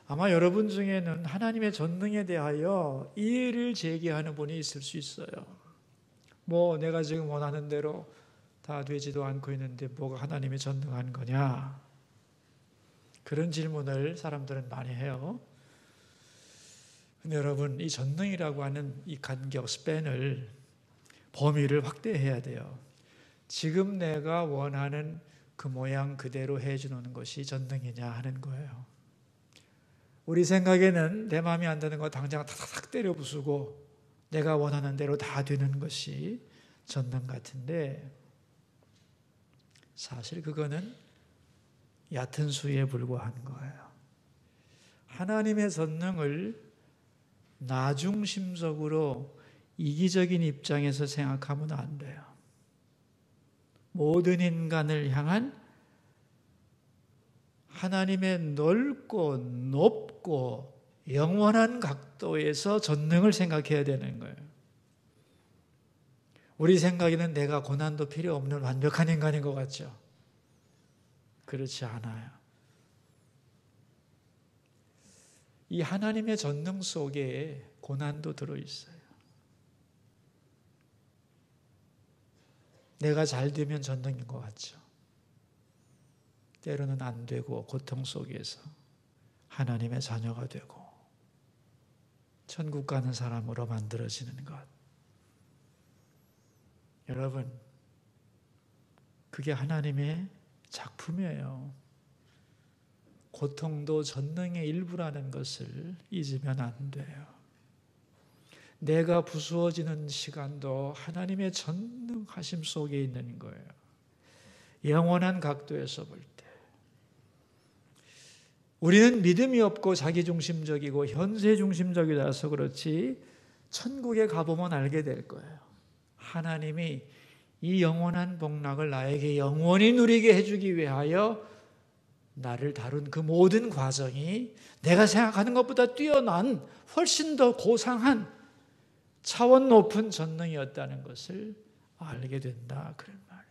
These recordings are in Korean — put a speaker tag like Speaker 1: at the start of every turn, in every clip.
Speaker 1: 아마 여러분 중에는 하나님의 전능에 대하여 이의를 제기하는 분이 있을 수 있어요. 내가 지금 원하는 대로 다 되지도 않고 있는데 뭐가 하나님의 전능한 거냐? 그런 질문을 사람들은 많이 해요. 근데 여러분, 이 전능이라고 하는 이 간격, 스팬을, 범위를 확대해야 돼요. 지금 내가 원하는 그 모양 그대로 해주는 것이 전능이냐 하는 거예요. 우리 생각에는 내 마음에 안 드는 거 당장 탁탁 때려 부수고 내가 원하는 대로 다 되는 것이 전능 같은데, 사실 그거는 얕은 수에 불과한 거예요. 하나님의 전능을 나중심적으로 이기적인 입장에서 생각하면 안 돼요. 모든 인간을 향한 하나님의 넓고 높고 영원한 각도에서 전능을 생각해야 되는 거예요. 우리 생각에는 내가 고난도 필요 없는 완벽한 인간인 것 같죠? 그렇지 않아요. 이 하나님의 전능 속에 고난도 들어있어요. 내가 잘 되면 전능인 것 같죠? 때로는 안 되고 고통 속에서 하나님의 자녀가 되고 천국 가는 사람으로 만들어지는 것. 여러분, 그게 하나님의 작품이에요. 고통도 전능의 일부라는 것을 잊으면 안 돼요. 내가 부수어지는 시간도 하나님의 전능하심 속에 있는 거예요. 영원한 각도에서 볼 때. 우리는 믿음이 없고 자기중심적이고 현세중심적이라서 그렇지 천국에 가보면 알게 될 거예요. 하나님이 이 영원한 복락을 나에게 영원히 누리게 해주기 위하여 나를 다룬 그 모든 과정이 내가 생각하는 것보다 뛰어난 훨씬 더 고상한 차원 높은 전능이었다는 것을 알게 된다, 그런 말이에요.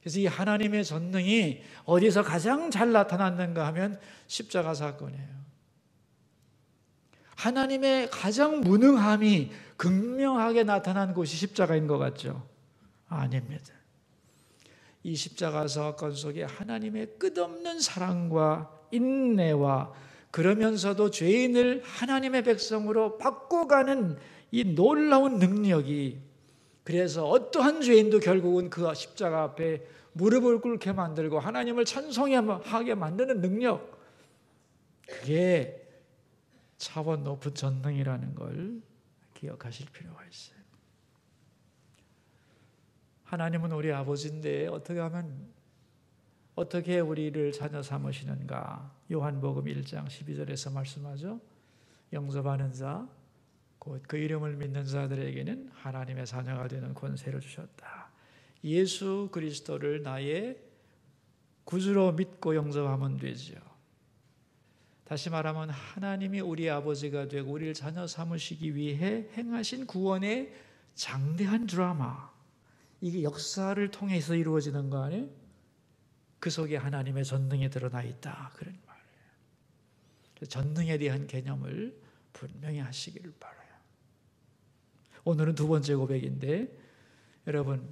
Speaker 1: 그래서 이 하나님의 전능이 어디서 가장 잘 나타났는가 하면 십자가 사건이에요. 하나님의 가장 무능함이 극명하게 나타난 곳이 십자가인 것 같죠? 아닙니다. 이 십자가 사건 속에 하나님의 끝없는 사랑과 인내와 그러면서도 죄인을 하나님의 백성으로 바꿔가는 이 놀라운 능력이, 그래서 어떠한 죄인도 결국은 그 십자가 앞에 무릎을 꿇게 만들고 하나님을 찬송하게 만드는 능력, 그게 차원 높은 전능이라는 걸 기억하실 필요가 있어요. 하나님은 우리 아버지인데 어떻게 우리를 자녀 삼으시는가? 요한복음 1장 12절에서 말씀하죠. 영접하는 자, 곧 그 이름을 믿는 자들에게는 하나님의 자녀가 되는 권세를 주셨다. 예수 그리스도를 나의 구주로 믿고 영접하면 되죠. 다시 말하면 하나님이 우리 아버지가 되고 우리를 자녀 삼으시기 위해 행하신 구원의 장대한 드라마, 이게 역사를 통해서 이루어지는 거 아니에요? 그 속에 하나님의 전능이 드러나 있다, 그런 말이에요. 전능에 대한 개념을 분명히 하시기를 바라요. 오늘은 두 번째 고백인데, 여러분,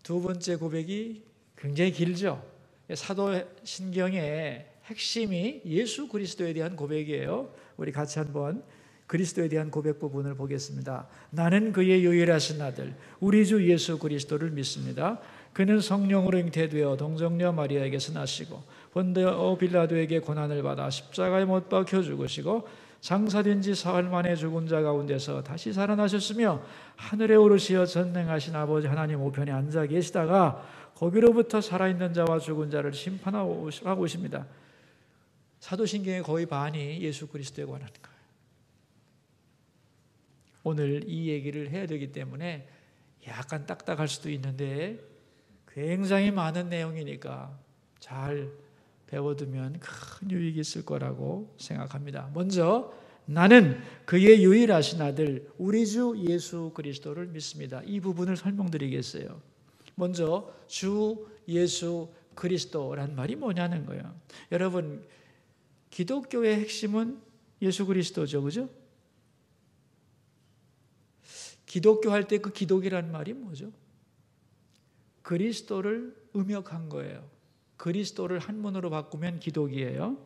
Speaker 1: 두 번째 고백이 굉장히 길죠. 사도신경의 핵심이 예수 그리스도에 대한 고백이에요. 우리 같이 한번 그리스도에 대한 고백 부분을 보겠습니다. 나는 그의 유일하신 아들 우리 주 예수 그리스도를 믿습니다. 그는 성령으로 잉태되어 동정녀 마리아에게서 나시고 본디오 빌라도에게 고난을 받아 십자가에 못 박혀 죽으시고 장사된 지 사흘 만에 죽은 자 가운데서 다시 살아나셨으며 하늘에 오르시어 전능하신 아버지 하나님 우편에 앉아 계시다가 거기로부터 살아있는 자와 죽은 자를 심판하고 오십니다. 사도신경의 거의 반이 예수 그리스도에 관한 거예요. 오늘 이 얘기를 해야 되기 때문에 약간 딱딱할 수도 있는데 굉장히 많은 내용이니까 잘 배워두면 큰 유익이 있을 거라고 생각합니다. 먼저 나는 그의 유일하신 아들 우리 주 예수 그리스도를 믿습니다. 이 부분을 설명드리겠어요. 먼저 주 예수 그리스도란 말이 뭐냐는 거예요. 여러분, 기독교의 핵심은 예수 그리스도죠. 그죠? 기독교 할 때 그 기독이란 말이 뭐죠? 그리스도를 음역한 거예요. 그리스도를 한문으로 바꾸면 기독이에요.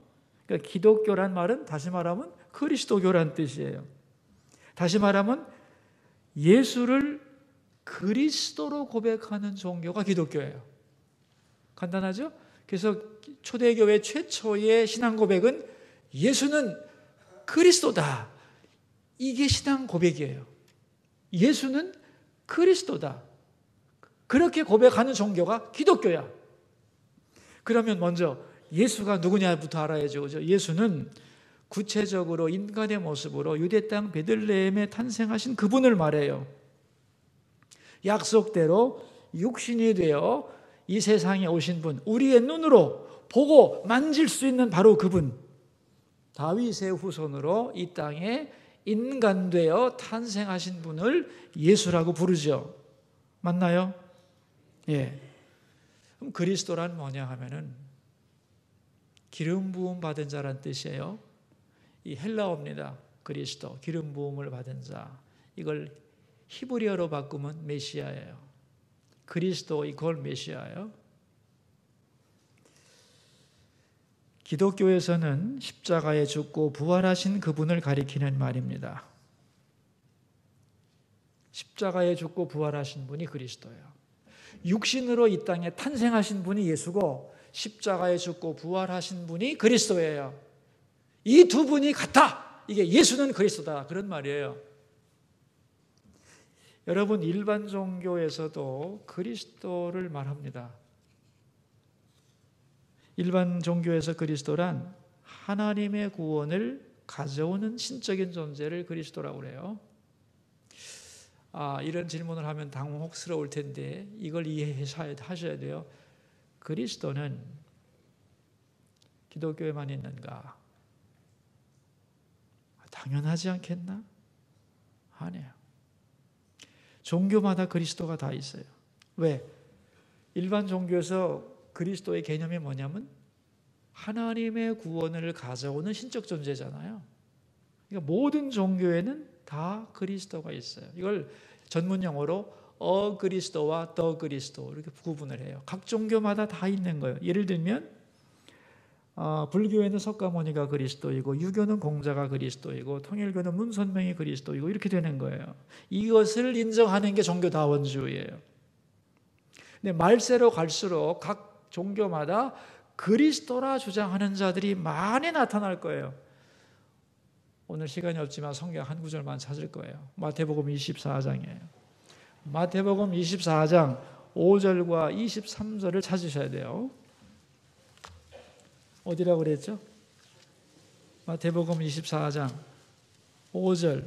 Speaker 1: 그러니까 기독교란 말은 다시 말하면 그리스도교란 뜻이에요. 다시 말하면 예수를 그리스도로 고백하는 종교가 기독교예요. 간단하죠? 그래서 초대교회 최초의 신앙 고백은 예수는 그리스도다. 이게 신앙 고백이에요. 예수는 그리스도다. 그렇게 고백하는 종교가 기독교야. 그러면 먼저 예수가 누구냐부터 알아야죠. 그죠? 예수는 구체적으로 인간의 모습으로 유대 땅 베들레헴에 탄생하신 그분을 말해요. 약속대로 육신이 되어 이 세상에 오신 분, 우리의 눈으로 보고 만질 수 있는 바로 그분, 다윗의 후손으로 이 땅에 인간되어 탄생하신 분을 예수라고 부르죠. 맞나요? 예. 그럼 그리스도란 뭐냐 하면은 기름 부음 받은 자란 뜻이에요. 이 헬라어입니다. 그리스도, 기름 부음을 받은 자. 이걸 히브리어로 바꾸면 메시아예요. 그리스도 이걸 메시아예요. 기독교에서는 십자가에 죽고 부활하신 그분을 가리키는 말입니다. 십자가에 죽고 부활하신 분이 그리스도예요. 육신으로 이 땅에 탄생하신 분이 예수고 십자가에 죽고 부활하신 분이 그리스도예요. 이 두 분이 같아. 이게 예수는 그리스도다. 그런 말이에요. 여러분, 일반 종교에서도 그리스도를 말합니다. 일반 종교에서 그리스도란 하나님의 구원을 가져오는 신적인 존재를 그리스도라고 그래요. 이런 질문을 하면 당혹스러울 텐데 이걸 이해하셔야 돼요. 그리스도는 기독교에만 있는가? 당연하지 않겠나? 아니에요. 종교마다 그리스도가 다 있어요. 왜? 일반 종교에서 그리스도의 개념이 뭐냐면 하나님의 구원을 가져오는 신적 존재잖아요. 그러니까 모든 종교에는 다 그리스도가 있어요. 이걸 전문 용어로 그리스도와 더 그리스도 이렇게 구분을 해요. 각 종교마다 다 있는 거예요. 예를 들면 불교에는 석가모니가 그리스도이고 유교는 공자가 그리스도이고 통일교는 문선명이 그리스도이고 이렇게 되는 거예요. 이것을 인정하는 게 종교다원주의예요. 근데 말세로 갈수록 각 종교마다 그리스도라 주장하는 자들이 많이 나타날 거예요. 오늘 시간이 없지만 성경 한 구절만 찾을 거예요. 마태복음 24장이에요. 마태복음 24장 5절과 23절을 찾으셔야 돼요. 어디라고 그랬죠? 마태복음 24장 5절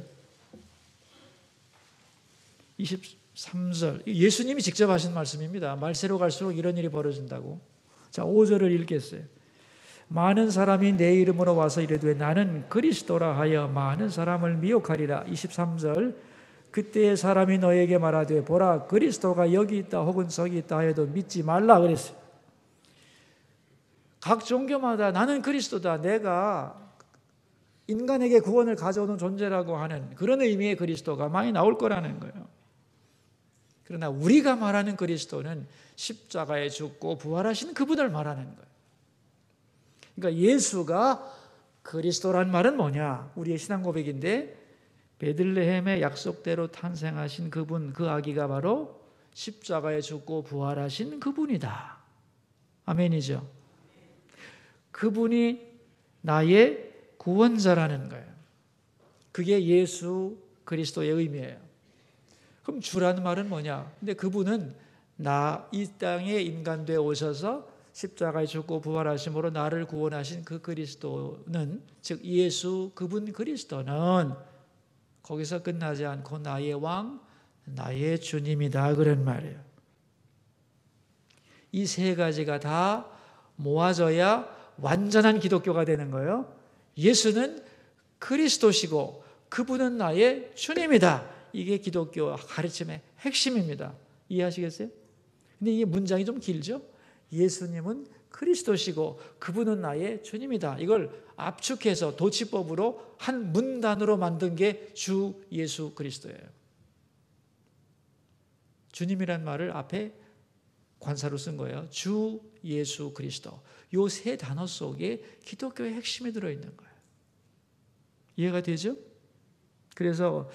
Speaker 1: 23절 예수님이 직접 하신 말씀입니다. 말세로 갈수록 이런 일이 벌어진다고. 자, 5절을 읽겠어요. 많은 사람이 내 이름으로 와서 이르되 나는 그리스도라 하여 많은 사람을 미혹하리라. 23절 그때의 사람이 너에게 말하되 보라 그리스도가 여기 있다 혹은 저기 있다 해도 믿지 말라 그랬어요. 각 종교마다 나는 그리스도다, 내가 인간에게 구원을 가져오는 존재라고 하는 그런 의미의 그리스도가 많이 나올 거라는 거예요. 그러나 우리가 말하는 그리스도는 십자가에 죽고 부활하신 그분을 말하는 거예요. 그러니까 예수가 그리스도란 말은 뭐냐? 우리의 신앙 고백인데 베들레헴의 약속대로 탄생하신 그분, 그 아기가 바로 십자가에 죽고 부활하신 그분이다. 아멘이죠. 그분이 나의 구원자라는 거예요. 그게 예수 그리스도의 의미예요. 그럼 주라는 말은 뭐냐? 근데 그분은 이 땅에 인간되어 오셔서 십자가에 죽고 부활하심으로 나를 구원하신 그 그리스도는, 즉 예수 그분 그리스도는 거기서 끝나지 않고 나의 왕, 나의 주님이다 그런 말이에요. 이 세 가지가 다 모아져야 완전한 기독교가 되는 거예요. 예수는 그리스도시고 그분은 나의 주님이다. 이게 기독교 가르침의 핵심입니다. 이해하시겠어요? 근데 이게 문장이 좀 길죠? 예수님은 그리스도시고 그분은 나의 주님이다. 이걸 압축해서 도치법으로 한 문단으로 만든 게 주 예수 그리스도예요. 주님이란 말을 앞에 관사로 쓴 거예요. 주 예수 그리스도. 요 세 단어 속에 기독교의 핵심이 들어있는 거예요. 이해가 되죠? 그래서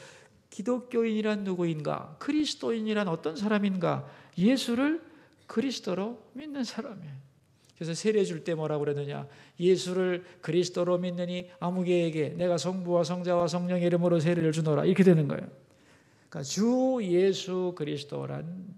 Speaker 1: 기독교인이란 누구인가? 그리스도인이란 어떤 사람인가? 예수를 그리스도로 믿는 사람이에요. 그래서 세례 줄 때 뭐라고 그러느냐? 예수를 그리스도로 믿느니 아무개에게 내가 성부와 성자와 성령의 이름으로 세례를 주노라. 이렇게 되는 거예요. 그러니까 주 예수 그리스도란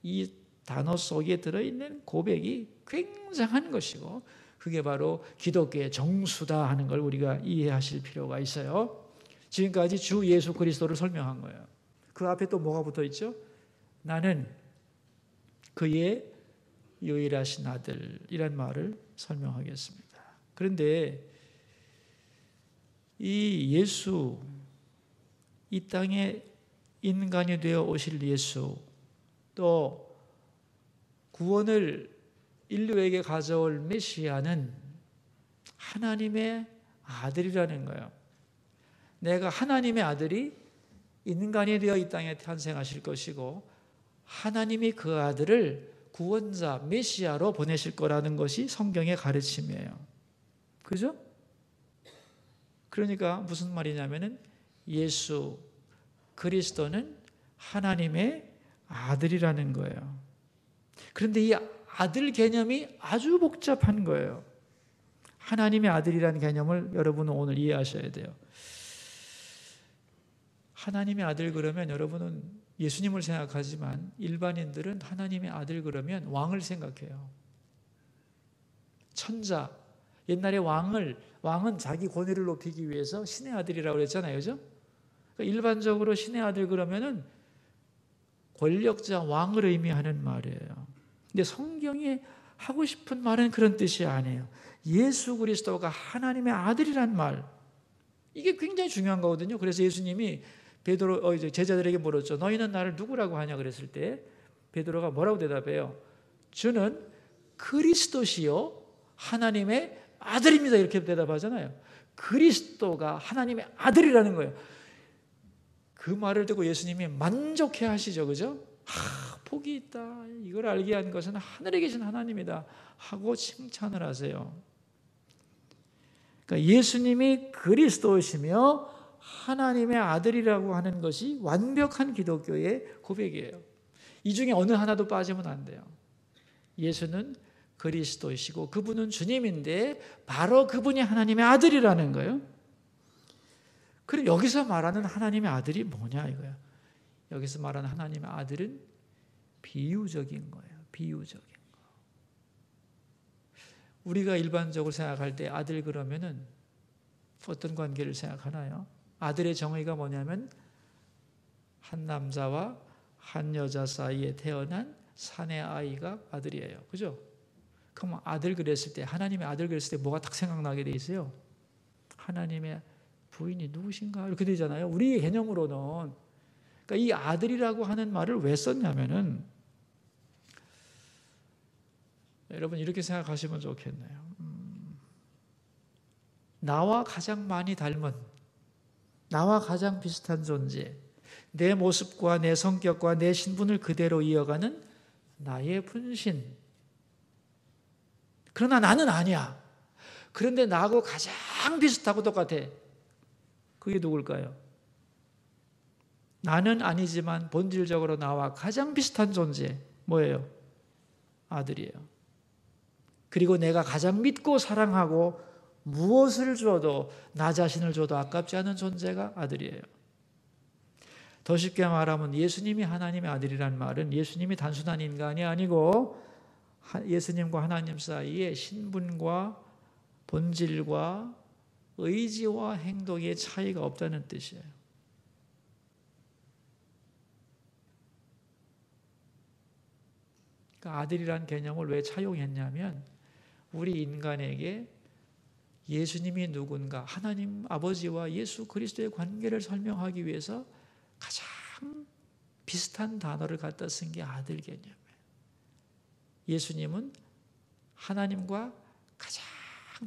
Speaker 1: 이 단어 속에 들어있는 고백이 굉장한 것이고 그게 바로 기독교의 정수다 하는 걸 우리가 이해하실 필요가 있어요. 지금까지 주 예수 그리스도를 설명한 거예요. 그 앞에 또 뭐가 붙어 있죠? 나는 그의 유일하신 아들이란 말을 설명하겠습니다. 그런데 이 예수, 이 땅에 인간이 되어 오실 예수, 또 구원을 인류에게 가져올 메시아는 하나님의 아들이라는 거예요. 내가 하나님의 아들이 인간이 되어 이 땅에 탄생하실 것이고 하나님이 그 아들을 구원자, 메시아로 보내실 거라는 것이 성경의 가르침이에요. 그죠? 그러니까 무슨 말이냐면은 예수 그리스도는 하나님의 아들이라는 거예요. 그런데 이 아들 개념이 아주 복잡한 거예요. 하나님의 아들이라는 개념을 여러분은 오늘 이해하셔야 돼요. 하나님의 아들 그러면 여러분은 예수님을 생각하지만 일반인들은 하나님의 아들 그러면 왕을 생각해요. 천자. 옛날에 왕은 자기 권위를 높이기 위해서 신의 아들이라고 그랬잖아요. 그죠? 그러니까 일반적으로 신의 아들 그러면은 권력자 왕을 의미하는 말이에요. 근데 성경이 하고 싶은 말은 그런 뜻이 아니에요. 예수 그리스도가 하나님의 아들이란 말. 이게 굉장히 중요한 거거든요. 그래서 예수님이 제자들에게 물었죠. 너희는 나를 누구라고 하냐 그랬을 때 베드로가 뭐라고 대답해요? 주는 그리스도시요 하나님의 아들입니다. 이렇게 대답하잖아요. 그리스도가 하나님의 아들이라는 거예요. 그 말을 듣고 예수님이 만족해 하시죠. 그죠? 복이 있다. 이걸 알게 한 것은 하늘에 계신 하나님이다. 하고 칭찬을 하세요. 그러니까 예수님이 그리스도시며 하나님의 아들이라고 하는 것이 완벽한 기독교의 고백이에요. 이 중에 어느 하나도 빠지면 안 돼요. 예수는 그리스도이시고 그분은 주님인데 바로 그분이 하나님의 아들이라는 거예요. 그럼 여기서 말하는 하나님의 아들이 뭐냐 이거예요. 여기서 말하는 하나님의 아들은 비유적인 거예요. 비유적인 거. 우리가 일반적으로 생각할 때 아들 그러면은 어떤 관계를 생각하나요? 아들의 정의가 뭐냐면 한 남자와 한 여자 사이에 태어난 사내 아이가 아들이에요. 그죠? 그럼 아들 그랬을 때 하나님의 아들 그랬을 때 뭐가 딱 생각나게 돼 있어요? 하나님의 부인이 누구신가? 이렇게 되잖아요. 우리의 개념으로는. 그러니까 이 아들이라고 하는 말을 왜 썼냐면은 여러분 이렇게 생각하시면 좋겠네요. 나와 가장 많이 닮은, 나와 가장 비슷한 존재, 내 모습과 내 성격과 내 신분을 그대로 이어가는 나의 분신. 그러나 나는 아니야. 그런데 나하고 가장 비슷하고 똑같아. 그게 누굴까요? 나는 아니지만 본질적으로 나와 가장 비슷한 존재. 뭐예요? 아들이에요. 그리고 내가 가장 믿고 사랑하고 무엇을 줘도 나 자신을 줘도 아깝지 않은 존재가 아들이에요. 더 쉽게 말하면 예수님이 하나님의 아들이란 말은 예수님이 단순한 인간이 아니고 예수님과 하나님 사이에 신분과 본질과 의지와 행동의 차이가 없다는 뜻이에요. 그러니까 아들이란 개념을 왜 차용했냐면 우리 인간에게 예수님이 누군가 하나님 아버지와 예수 그리스도의 관계를 설명하기 위해서 가장 비슷한 단어를 갖다 쓴 게 아들 개념이에요. 예수님은 하나님과 가장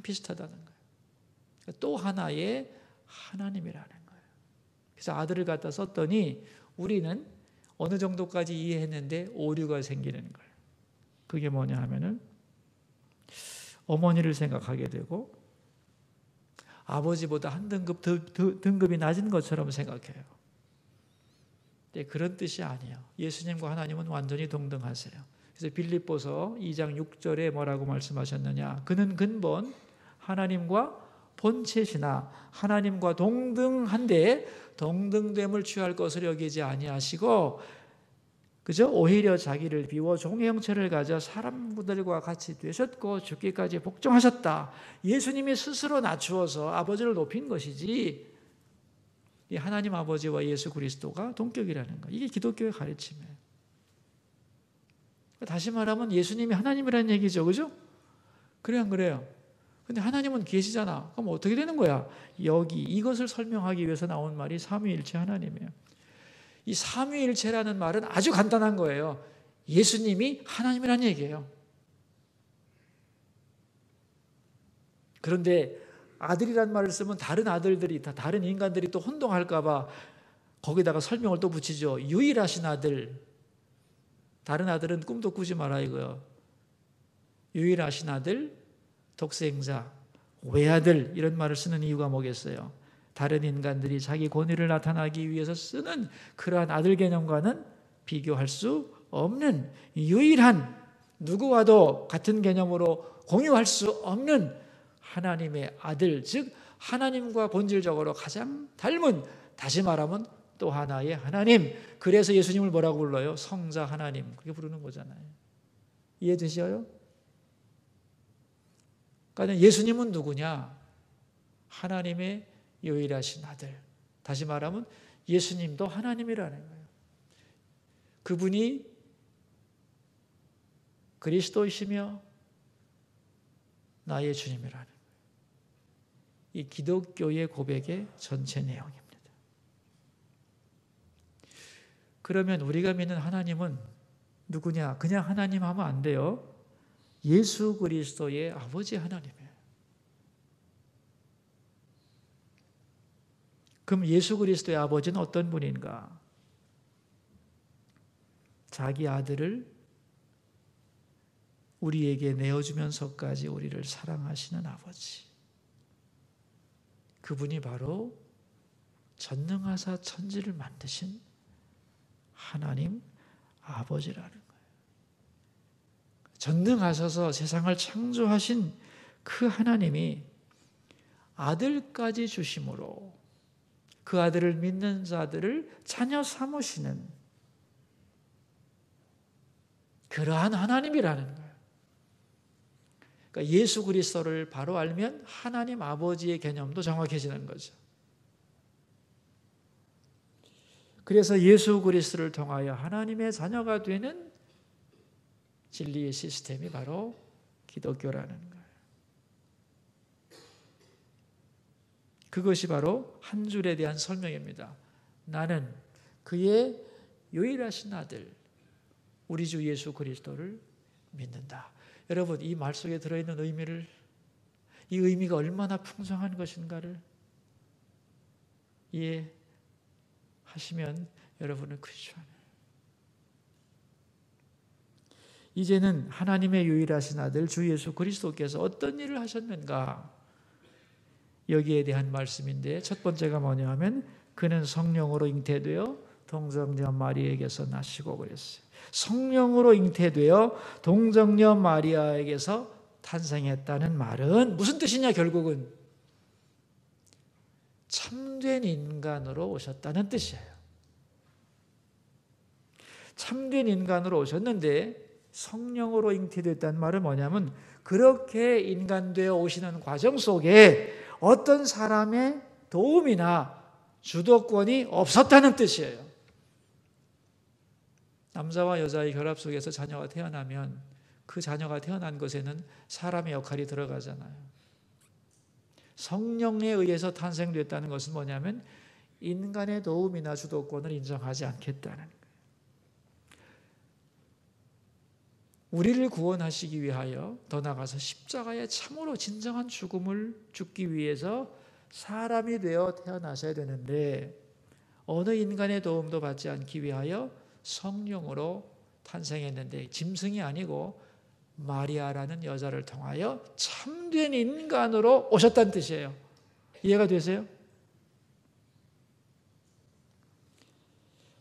Speaker 1: 비슷하다는 거예요. 또 하나의 하나님이라는 거예요. 그래서 아들을 갖다 썼더니 우리는 어느 정도까지 이해했는데 오류가 생기는 거예요. 그게 뭐냐 하면은 어머니를 생각하게 되고 아버지보다 한 등급 등급이 낮은 것처럼 생각해요. 네, 그런 뜻이 아니에요. 예수님과 하나님은 완전히 동등하세요. 그래서 빌립보서 2장 6절에 뭐라고 말씀하셨느냐? 그는 근본 하나님과 본체시나 하나님과 동등한데 동등됨을 취할 것을 여기지 아니하시고, 그죠? 오히려 자기를 비워 종의 형체를 가져 사람들과 같이 되셨고 죽기까지 복종하셨다. 예수님이 스스로 낮추어서 아버지를 높인 것이지, 이 하나님 아버지와 예수 그리스도가 동격이라는 거. 이게 기독교의 가르침이에요. 다시 말하면 예수님이 하나님이라는 얘기죠. 그죠? 그래 안 그래요? 근데 하나님은 계시잖아. 그럼 어떻게 되는 거야? 여기 이것을 설명하기 위해서 나온 말이 삼위일체 하나님이에요. 이 삼위일체라는 말은 아주 간단한 거예요. 예수님이 하나님이라는 얘기예요. 그런데 아들이란 말을 쓰면 다른 아들들이, 다른 인간들이 또 혼동할까 봐 거기다가 설명을 또 붙이죠. 유일하신 아들. 다른 아들은 꿈도 꾸지 마라 이거요. 유일하신 아들, 독생자, 외아들, 이런 말을 쓰는 이유가 뭐겠어요? 다른 인간들이 자기 권위를 나타나기 위해서 쓰는 그러한 아들 개념과는 비교할 수 없는 유일한, 누구와도 같은 개념으로 공유할 수 없는 하나님의 아들, 즉 하나님과 본질적으로 가장 닮은, 다시 말하면 또 하나의 하나님. 그래서 예수님을 뭐라고 불러요? 성자 하나님. 그렇게 부르는 거잖아요. 이해되시어요? 그러니까 예수님은 누구냐? 하나님의 유일하신 아들. 다시 말하면 예수님도 하나님이라는 거예요. 그분이 그리스도이시며 나의 주님이라는 거예요. 이 기독교의 고백의 전체 내용입니다. 그러면 우리가 믿는 하나님은 누구냐? 그냥 하나님 하면 안 돼요. 예수 그리스도의 아버지 하나님이에요. 그럼 예수 그리스도의 아버지는 어떤 분인가? 자기 아들을 우리에게 내어주면서까지 우리를 사랑하시는 아버지. 그분이 바로 전능하사 천지를 만드신 하나님 아버지라는 거예요. 전능하셔서 세상을 창조하신 그 하나님이 아들까지 주심으로 그 아들을 믿는 자들을 자녀 삼으시는 그러한 하나님이라는 거예요. 그러니까 예수 그리스도를 바로 알면 하나님 아버지의 개념도 정확해지는 거죠. 그래서 예수 그리스도를 통하여 하나님의 자녀가 되는 진리의 시스템이 바로 기독교라는 거예요. 그것이 바로 한 줄에 대한 설명입니다. 나는 그의 유일하신 아들, 우리 주 예수 그리스도를 믿는다. 여러분, 이 말 속에 들어있는 의미를, 이 의미가 얼마나 풍성한 것인가를 이해하시면 여러분은 크리스천이에요. 이제는 하나님의 유일하신 아들 주 예수 그리스도께서 어떤 일을 하셨는가, 여기에 대한 말씀인데, 첫 번째가 뭐냐 하면 그는 성령으로 잉태되어 동정녀 마리아에게서 나시고 그랬어요. 성령으로 잉태되어 동정녀 마리아에게서 탄생했다는 말은 무슨 뜻이냐? 결국은 참된 인간으로 오셨다는 뜻이에요. 참된 인간으로 오셨는데 성령으로 잉태됐다는 말은 뭐냐면 그렇게 인간되어 오시는 과정 속에 어떤 사람의 도움이나 주도권이 없었다는 뜻이에요. 남자와 여자의 결합 속에서 자녀가 태어나면 그 자녀가 태어난 것에는 사람의 역할이 들어가잖아요. 성령에 의해서 탄생됐다는 것은 뭐냐면 인간의 도움이나 주도권을 인정하지 않겠다는 거예요. 우리를 구원하시기 위하여 더 나아가서 십자가에 참으로 진정한 죽음을 죽기 위해서 사람이 되어 태어나셔야 되는데 어느 인간의 도움도 받지 않기 위하여 성령으로 탄생했는데 짐승이 아니고 마리아라는 여자를 통하여 참된 인간으로 오셨다는 뜻이에요. 이해가 되세요?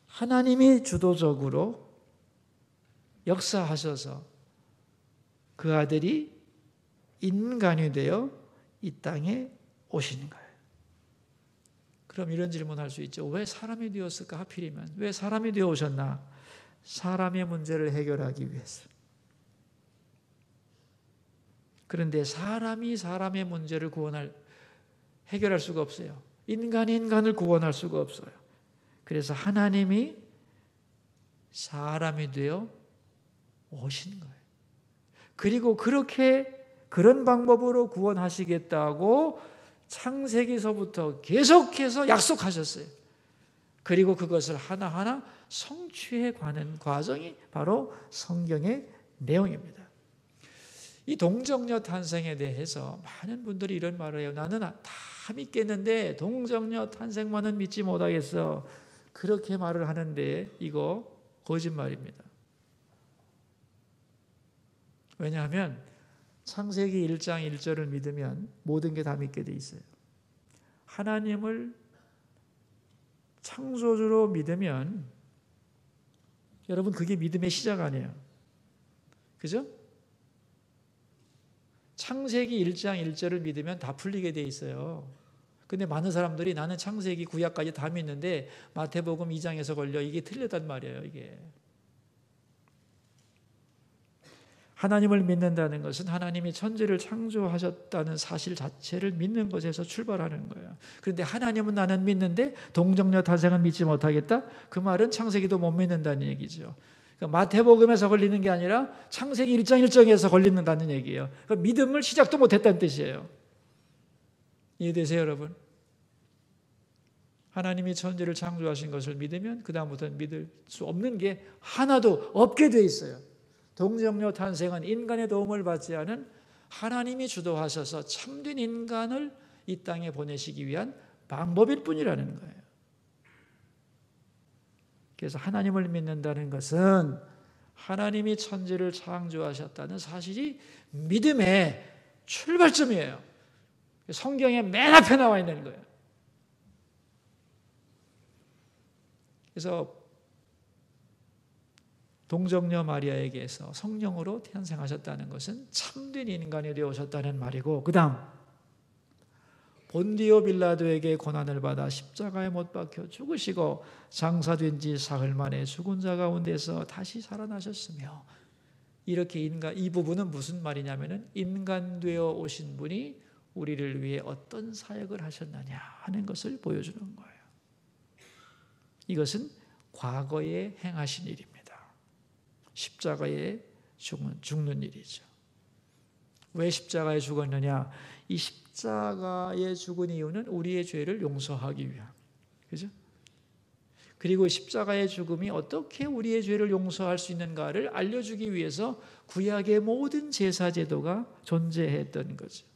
Speaker 1: 하나님이 주도적으로 역사하셔서 그 아들이 인간이 되어 이 땅에 오시는 거예요. 그럼 이런 질문할 수 있죠. 왜 사람이 되었을까? 하필이면 왜 사람이 되어 오셨나? 사람의 문제를 해결하기 위해서. 그런데 사람이 사람의 문제를 해결할 수가 없어요. 인간이 인간을 구원할 수가 없어요. 그래서 하나님이 사람이 되어 오신 거예요. 그리고 그런 방법으로 구원하시겠다고 창세기서부터 계속해서 약속하셨어요. 그리고 그것을 하나하나 성취해 가는 과정이 바로 성경의 내용입니다. 이 동정녀 탄생에 대해서 많은 분들이 이런 말을 해요. 나는 다 믿겠는데 동정녀 탄생만은 믿지 못하겠어. 그렇게 말을 하는데 이거 거짓말입니다. 왜냐하면 창세기 1장 1절을 믿으면 모든 게 다 믿게 돼 있어요. 하나님을 창조주로 믿으면 여러분 그게 믿음의 시작 아니에요. 그죠? 창세기 1장 1절을 믿으면 다 풀리게 돼 있어요. 근데 많은 사람들이 나는 창세기 구약까지 다 믿는데 마태복음 2장에서 걸려 이게 틀렸단 말이에요. 이게 하나님을 믿는다는 것은 하나님이 천지를 창조하셨다는 사실 자체를 믿는 것에서 출발하는 거예요. 그런데 하나님은 나는 믿는데 동정녀 탄생은 믿지 못하겠다? 그 말은 창세기도 못 믿는다는 얘기죠. 그러니까 마태복음에서 걸리는 게 아니라 창세기 1장 1절에서 걸린다는 얘기예요. 그러니까 믿음을 시작도 못했다는 뜻이에요. 이해되세요, 여러분? 하나님이 천지를 창조하신 것을 믿으면 그 다음부터는 믿을 수 없는 게 하나도 없게 돼 있어요. 동정녀 탄생은 인간의 도움을 받지 않은 하나님이 주도하셔서 참된 인간을 이 땅에 보내시기 위한 방법일 뿐이라는 거예요. 그래서 하나님을 믿는다는 것은 하나님이 천지를 창조하셨다는 사실이 믿음의 출발점이에요. 성경에 맨 앞에 나와 있는 거예요. 그래서 동정녀 마리아에게서 성령으로 탄생하셨다는 것은 참된 인간이 되어 오셨다는 말이고, 그 다음 본디오 빌라도에게 고난을 받아 십자가에 못 박혀 죽으시고 장사된 지 사흘 만에 죽은 자 가운데서 다시 살아나셨으며, 이렇게 이 부분은 무슨 말이냐면은 인간 되어 오신 분이 우리를 위해 어떤 사역을 하셨느냐 하는 것을 보여주는 거예요. 이것은 과거에 행하신 일입니다. 십자가에 죽는 일이죠. 왜 십자가에 죽었느냐? 이 십자가에 죽은 이유는 우리의 죄를 용서하기 위함. 그죠? 그리고 십자가의 죽음이 어떻게 우리의 죄를 용서할 수 있는가를 알려주기 위해서 구약의 모든 제사 제도가 존재했던 거죠.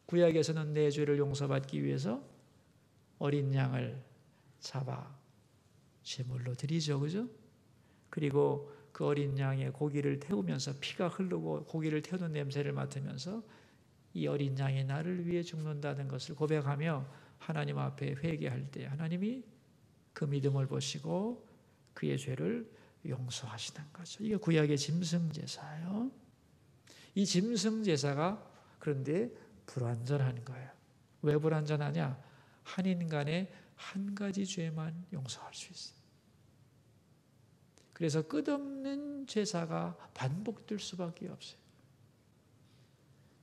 Speaker 1: 구약에서는 내 죄를 용서받기 위해서 어린 양을 잡아 제물로 드리죠. 그죠? 그리고 그 어린 양의 고기를 태우면서 피가 흐르고 고기를 태우는 냄새를 맡으면서 이 어린 양이 나를 위해 죽는다는 것을 고백하며 하나님 앞에 회개할 때 하나님이 그 믿음을 보시고 그의 죄를 용서하시는 거죠. 이게 구약의 짐승제사예요. 이 짐승제사가 그런데 불완전한 거예요. 왜 불완전하냐? 한 인간의 한 가지 죄만 용서할 수 있어요. 그래서 끝없는 제사가 반복될 수밖에 없어요.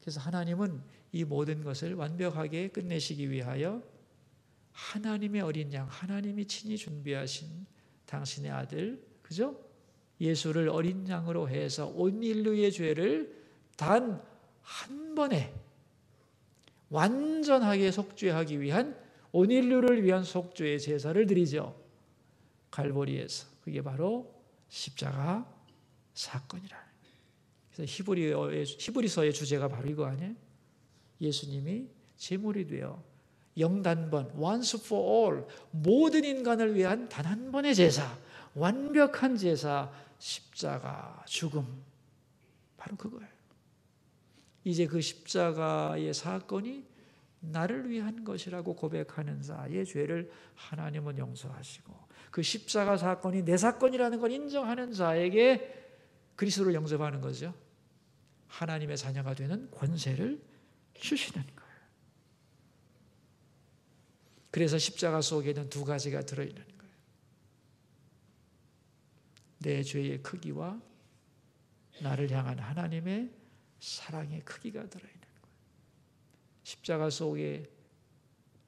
Speaker 1: 그래서 하나님은 이 모든 것을 완벽하게 끝내시기 위하여 하나님의 어린 양, 하나님이 친히 준비하신 당신의 아들, 그죠? 예수를 어린 양으로 해서 온 인류의 죄를 단 한 번에 완전하게 속죄하기 위한 온 인류를 위한 속죄의 제사를 드리죠. 갈보리에서. 그게 바로 십자가 사건이라는 거예요. 그래서 히브리서의 주제가 바로 이거 아니에요? 예수님이 제물이 되어 영단번 once for all 모든 인간을 위한 단 한 번의 제사, 완벽한 제사, 십자가 죽음, 바로 그거예요. 이제 그 십자가의 사건이 나를 위한 것이라고 고백하는 자의 죄를 하나님은 용서하시고, 그 십자가 사건이 내 사건이라는 걸 인정하는 자에게 그리스도를 영접하는 거죠. 하나님의 자녀가 되는 권세를 주시는 거예요. 그래서 십자가 속에는 두 가지가 들어있는 거예요. 내 죄의 크기와 나를 향한 하나님의 사랑의 크기가 들어있는 거예요. 십자가 속에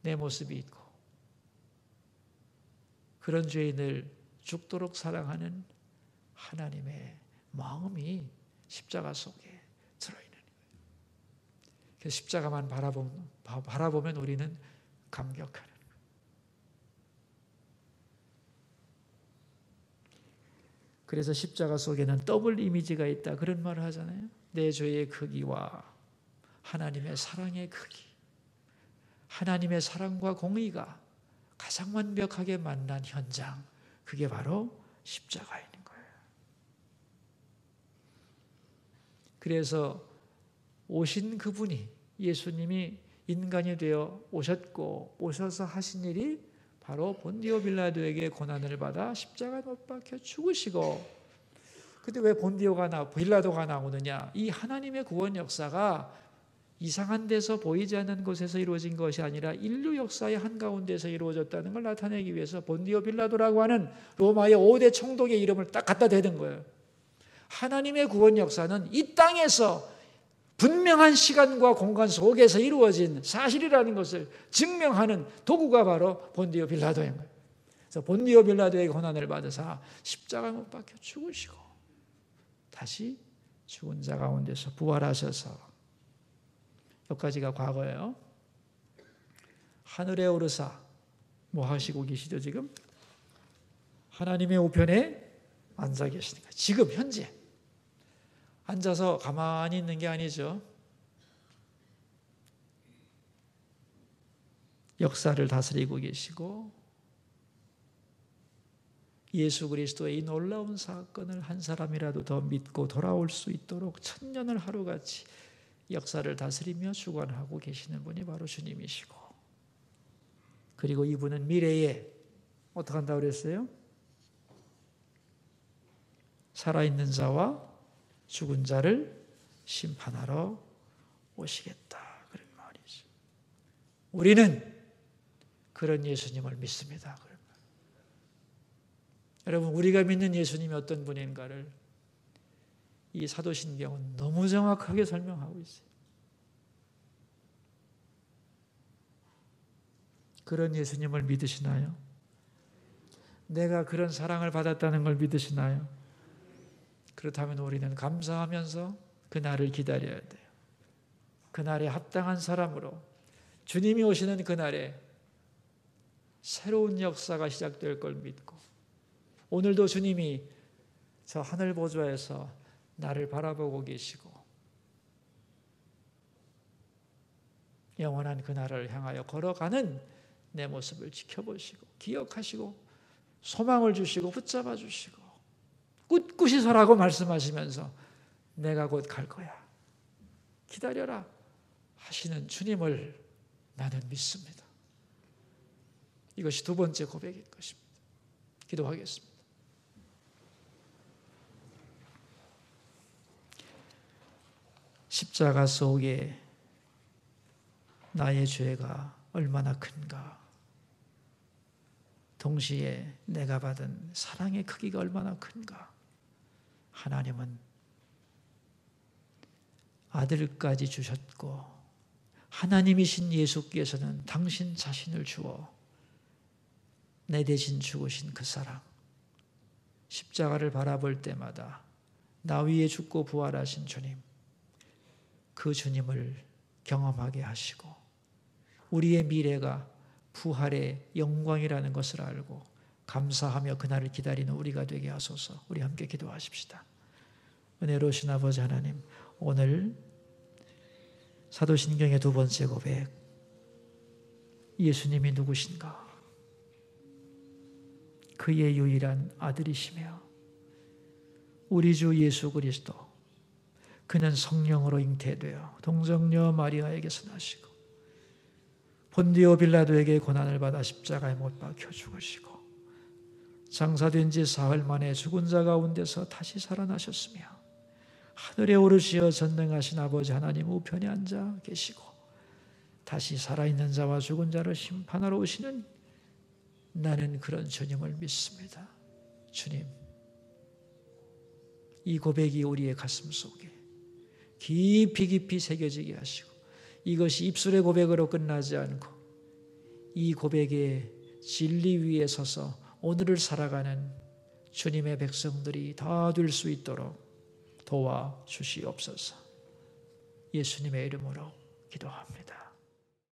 Speaker 1: 내 모습이 있고, 그런 죄인을 죽도록 사랑하는 하나님의 마음이 십자가 속에 들어있는 거예요. 그래서 십자가만 바라보면 우리는 감격하는 거예요. 그래서 십자가 속에는 더블 이미지가 있다, 그런 말을 하잖아요. 내 죄의 크기와 하나님의 사랑의 크기, 하나님의 사랑과 공의가 가장 완벽하게 만난 현장, 그게 바로 십자가인 거예요. 그래서 오신 그분이, 예수님이 인간이 되어 오셨고, 오셔서 하신 일이 바로 본디오 빌라도에게 고난을 받아 십자가에 못 박혀 죽으시고, 근데 왜 빌라도가 나오느냐? 이 하나님의 구원 역사가 이상한 데서 보이지 않는 곳에서 이루어진 것이 아니라 인류 역사의 한가운데서 이루어졌다는 걸 나타내기 위해서 본디오 빌라도라고 하는 로마의 5대 총독의 이름을 딱 갖다 대는 거예요. 하나님의 구원 역사는 이 땅에서 분명한 시간과 공간 속에서 이루어진 사실이라는 것을 증명하는 도구가 바로 본디오 빌라도인 거예요. 그래서 본디오 빌라도에게 고난을 받으사 십자가에 못 박혀 죽으시고 다시 죽은 자 가운데서 부활하셔서, 여기까지가 과거예요. 하늘에 오르사 뭐 하시고 계시죠? 지금 하나님의 우편에 앉아 계시는 거예요. 지금 현재 앉아서 가만히 있는 게 아니죠. 역사를 다스리고 계시고, 예수 그리스도의 이 놀라운 사건을 한 사람이라도 더 믿고 돌아올 수 있도록 천년을 하루같이 역사를 다스리며 주관하고 계시는 분이 바로 주님이시고, 그리고 이분은 미래에 어떻게 한다고 그랬어요? 살아있는 자와 죽은 자를 심판하러 오시겠다, 그런 말이죠. 우리는 그런 예수님을 믿습니다. 여러분, 우리가 믿는 예수님이 어떤 분인가를 이 사도신경은 너무 정확하게 설명하고 있어요. 그런 예수님을 믿으시나요? 내가 그런 사랑을 받았다는 걸 믿으시나요? 그렇다면 우리는 감사하면서 그날을 기다려야 돼요. 그날에 합당한 사람으로 주님이 오시는 그날에 새로운 역사가 시작될 걸 믿고, 오늘도 주님이 저 하늘 보좌에서 나를 바라보고 계시고 영원한 그날을 향하여 걸어가는 내 모습을 지켜보시고 기억하시고 소망을 주시고 붙잡아 주시고 꿋꿋이 서라고 말씀하시면서 내가 곧 갈 거야, 기다려라 하시는 주님을 나는 믿습니다. 이것이 두 번째 고백일 것입니다. 기도하겠습니다. 십자가 속에 나의 죄가 얼마나 큰가, 동시에 내가 받은 사랑의 크기가 얼마나 큰가. 하나님은 아들까지 주셨고, 하나님이신 예수께서는 당신 자신을 주어 내 대신 죽으신 그 사랑, 십자가를 바라볼 때마다 나 위에 죽고 부활하신 주님, 그 주님을 경험하게 하시고 우리의 미래가 부활의 영광이라는 것을 알고 감사하며 그날을 기다리는 우리가 되게 하소서. 우리 함께 기도하십시다. 은혜로우신 아버지 하나님, 오늘 사도신경의 두 번째 고백, 예수님이 누구신가? 그의 유일한 아들이시며 우리 주 예수 그리스도, 그는 성령으로 잉태되어 동정녀 마리아에게서 나시고 본디오 빌라도에게 고난을 받아 십자가에 못 박혀 죽으시고 장사된 지 사흘 만에 죽은 자 가운데서 다시 살아나셨으며 하늘에 오르시어 전능하신 아버지 하나님 우편에 앉아 계시고 다시 살아있는 자와 죽은 자를 심판하러 오시는, 나는 그런 주님을 믿습니다. 주님, 이 고백이 우리의 가슴 속에 깊이 깊이 새겨지게 하시고 이것이 입술의 고백으로 끝나지 않고 이 고백의 진리 위에 서서 오늘을 살아가는 주님의 백성들이 다 될 수 있도록 도와주시옵소서. 예수님의 이름으로 기도합니다.